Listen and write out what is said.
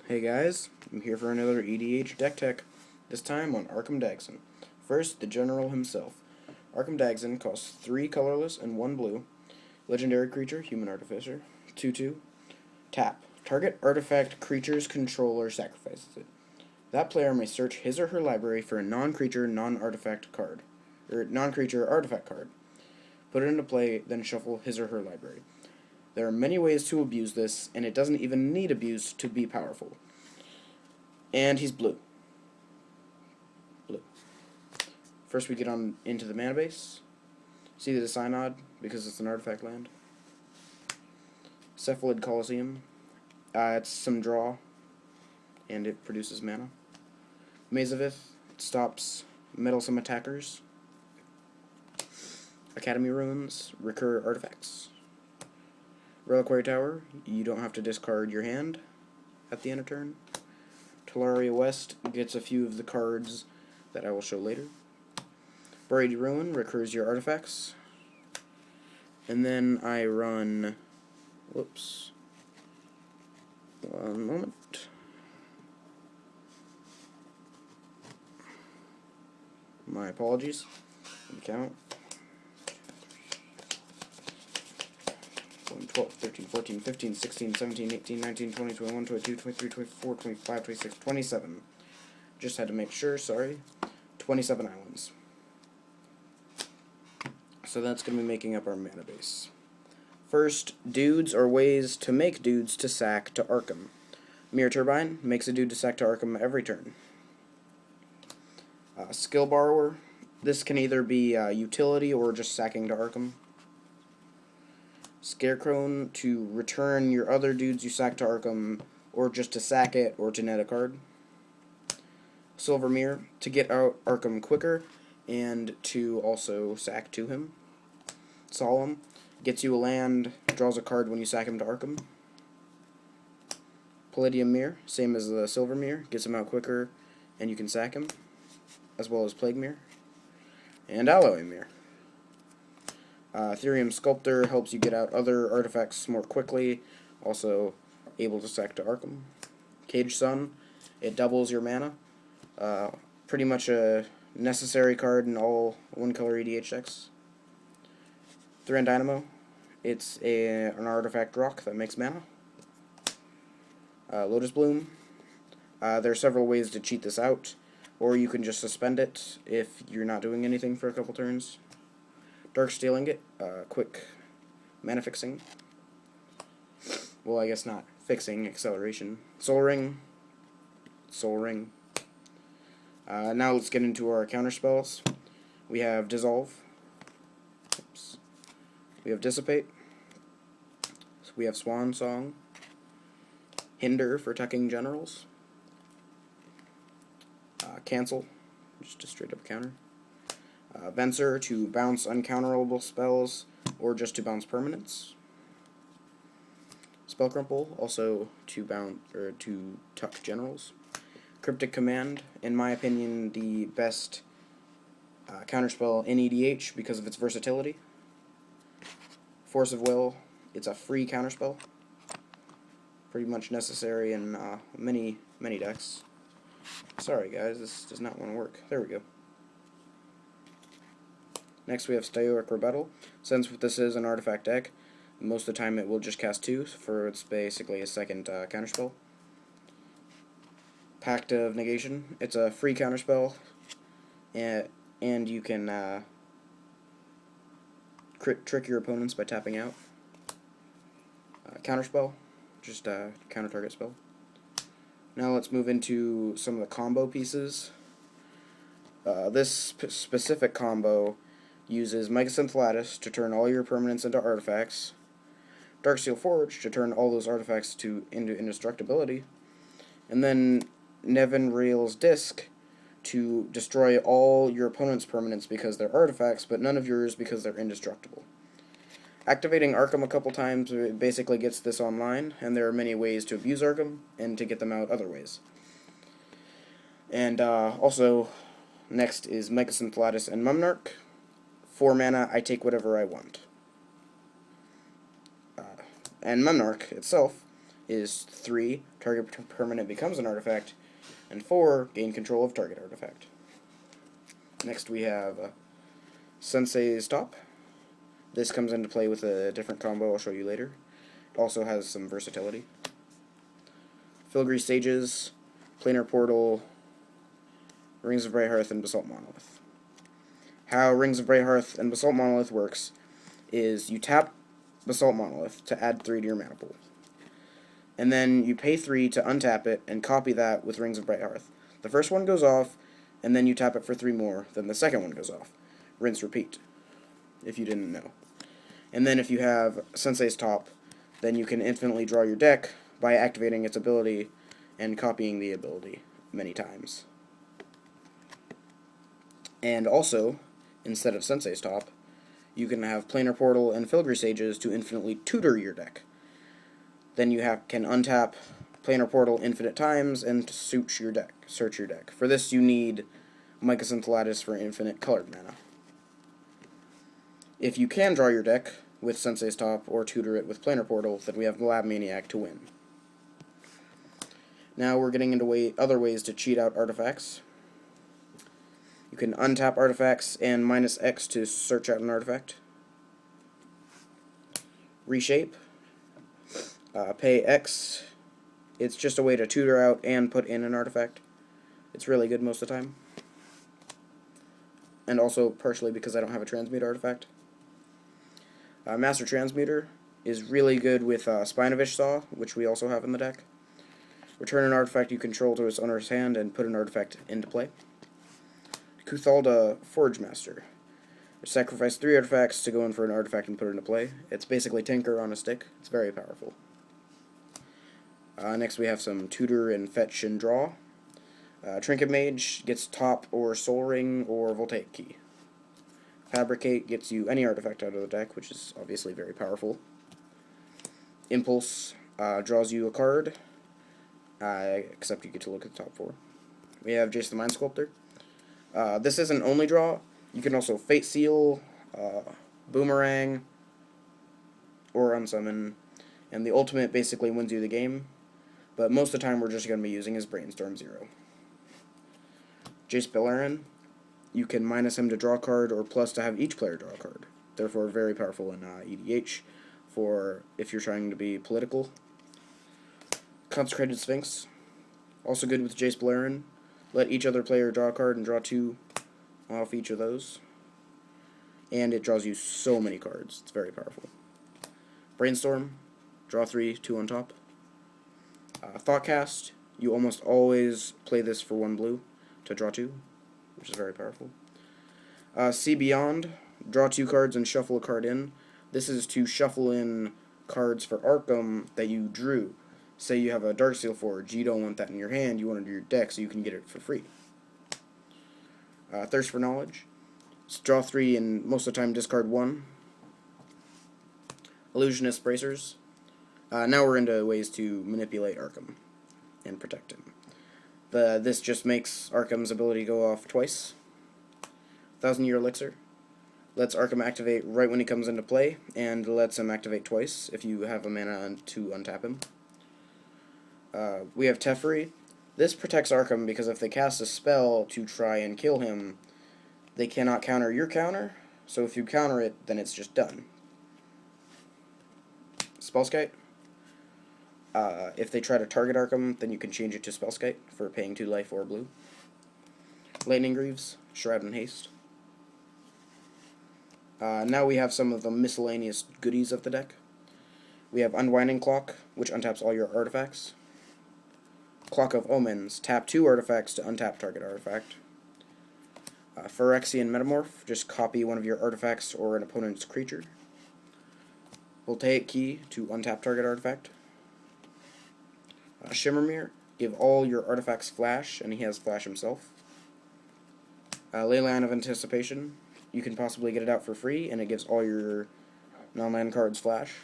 Hey guys, I'm here for another EDH deck tech, this time on Arcum Dagsson. First, the General himself. Arcum Dagsson costs 3 colorless and 1 blue. Legendary creature, Human Artificer. 2/2. Tap. Target artifact creature's controller sacrifices it. That player may search his or her library for a non-creature, non-artifact card. Non-creature artifact card. Put it into play, then shuffle his or her library. There are many ways to abuse this, and it doesn't even need abuse to be powerful. And he's blue. Blue. First we get on into the mana base. See the Synod, because it's an artifact land. Cephalid Colosseum. It's some draw, and it produces mana. Mazavith stops meddlesome attackers. Academy Ruins recur artifacts. Reliquary Tower, you don't have to discard your hand at the end of turn. Talaria West gets a few of the cards that I will show later. Buried Ruin recurs your artifacts. And then I run... Whoops. One moment. My apologies. Let me count. 12, 13, 14, 15, 16, 17, 18, 19, 20, 21, 22, 23, 24, 25, 26, 27. Just had to make sure, sorry. 27 islands. So that's going to be making up our mana base. First, dudes or ways to make dudes to sack to Arcum. Mirror Turbine makes a dude to sack to Arcum every turn. Skill Borrower. This can either be utility or just sacking to Arcum. Scarecrow to return your other dudes you sack to Arcum, or just to sack it, or to net a card. Silver Mirror to get out Arcum quicker, and to also sack to him. Solemn gets you a land, draws a card when you sack him to Arcum. Palladium Mirror, same as the Silver Mirror, gets him out quicker, and you can sack him, as well as Plague Mirror. And Alloy Mirror. Ethereum Sculptor helps you get out other artifacts more quickly, also able to sack to Arcum. Cage Sun, it doubles your mana. Pretty much a necessary card in all one-color EDH decks. Thran Dynamo, it's an artifact rock that makes mana. Lotus Bloom, there are several ways to cheat this out, or you can just suspend it if you're not doing anything for a couple turns. Darksteel Ingot, quick mana fixing. Well, I guess not fixing, acceleration. Soul Ring. Now let's get into our counter spells. We have Dissolve. Oops. We have Dissipate. We have Swan Song. Hinder for tucking generals. Cancel, just a straight up counter. Venser to bounce uncounterable spells, or just to bounce permanents. Spell Crumple, also to bounce or to tuck generals. Cryptic Command, in my opinion, the best counterspell in EDH because of its versatility. Force of Will, it's a free counterspell, pretty much necessary in many decks. Sorry guys, this does not want to work. There we go. Next we have Stoic Rebuttal. Since this is an artifact deck, most of the time it will just cast 2, for it's basically a second counterspell. Pact of Negation. It's a free counterspell, and you can trick your opponents by tapping out. Counterspell, just a counter target spell. Now let's move into some of the combo pieces. This specific combo uses Mycosynth Lattice to turn all your permanents into artifacts, Darksteel Forge to turn all those artifacts into indestructibility, and then Nevin Rail's Disc to destroy all your opponent's permanents because they're artifacts, but none of yours because they're indestructible. Activating Arcum a couple times basically gets this online, and there are many ways to abuse Arcum and to get them out other ways. And also, next is Mycosynth Lattice and Mumnarch. 4 mana, I take whatever I want. And Mumnarch itself is 3, target permanent becomes an artifact, and 4, gain control of target artifact. Next we have Sensei's Top. This comes into play with a different combo I'll show you later. It also has some versatility. Filigree Sages, Planar Portal, Rings of Brighthearth, and Basalt Monolith. How Rings of Brighthearth and Basalt Monolith works is you tap Basalt Monolith to add 3 to your mana pool. And then you pay 3 to untap it and copy that with Rings of Brighthearth. The first one goes off, and then you tap it for 3 more, then the second one goes off. Rinse, repeat, if you didn't know. And then if you have Sensei's Top, then you can infinitely draw your deck by activating its ability and copying the ability many times. And also, instead of Sensei's Top, you can have Planar Portal and Filigree Sages to infinitely tutor your deck. Then you can untap Planar Portal infinite times and search your deck. For this you need Mycosynth Lattice for infinite colored mana. If you can draw your deck with Sensei's Top or tutor it with Planar Portal, then we have Lab Maniac to win. Now we're getting into other ways to cheat out artifacts. You can untap artifacts and -X to search out an artifact. Reshape. Pay X. It's just a way to tutor out and put in an artifact. It's really good most of the time. And also partially because I don't have a transmute artifact. Master Transmuter is really good with Spinovish Saw, which we also have in the deck. Return an artifact you control to its owner's hand and put an artifact into play. Kuthalda Forge Master. Sacrifice 3 artifacts to go in for an artifact and put it into play. It's basically Tinker on a stick. It's very powerful. Next we have some Tutor and Fetch and Draw. Trinket Mage gets Top or Soul Ring or Voltaic Key. Fabricate gets you any artifact out of the deck, which is obviously very powerful. Impulse draws you a card, except you get to look at the top 4. We have Jace the Mind Sculptor. This isn't only draw. You can also Fate Seal, Boomerang, or Unsummon, and the ultimate basically wins you the game, but most of the time we're just going to be using his Brainstorm 0. Jace Beleren, you can minus him to draw a card or plus to have each player draw a card. Therefore very powerful in EDH for if you're trying to be political. Consecrated Sphinx, also good with Jace Beleren. Let each other player draw a card and draw 2 off each of those. And it draws you so many cards. It's very powerful. Brainstorm, draw 3, 2 on top. Thoughtcast, you almost always play this for 1 blue to draw 2, which is very powerful. See Beyond, draw 2 cards and shuffle a card in. This is to shuffle in cards for Arcum that you drew. Say you have a Darksteel Forge, you don't want that in your hand, you want it in your deck so you can get it for free. Thirst for Knowledge, just draw 3 and most of the time discard 1. Illusionist Bracers. Now we're into ways to manipulate Arcum and protect him. This just makes Arcum's ability go off twice. 1000-Year Elixir lets Arcum activate right when he comes into play, and lets him activate twice if you have a mana to untap him. We have Teferi. This protects Arcum because if they cast a spell to try and kill him, they cannot counter your counter, so if you counter it, then it's just done. Spellskite. If they try to target Arcum, then you can change it to Spellskite for paying 2 life or blue. Lightning Greaves, Shroud and Haste. Now we have some of the miscellaneous goodies of the deck. We have Unwinding Clock, which untaps all your artifacts. Clock of Omens, tap 2 artifacts to untap target artifact. Phyrexian Metamorph, just copy one of your artifacts or an opponent's creature. Voltaic Key to untap target artifact. Shimmermere, give all your artifacts flash, and he has flash himself. Leyline of Anticipation, you can possibly get it out for free, and it gives all your non-land cards flash.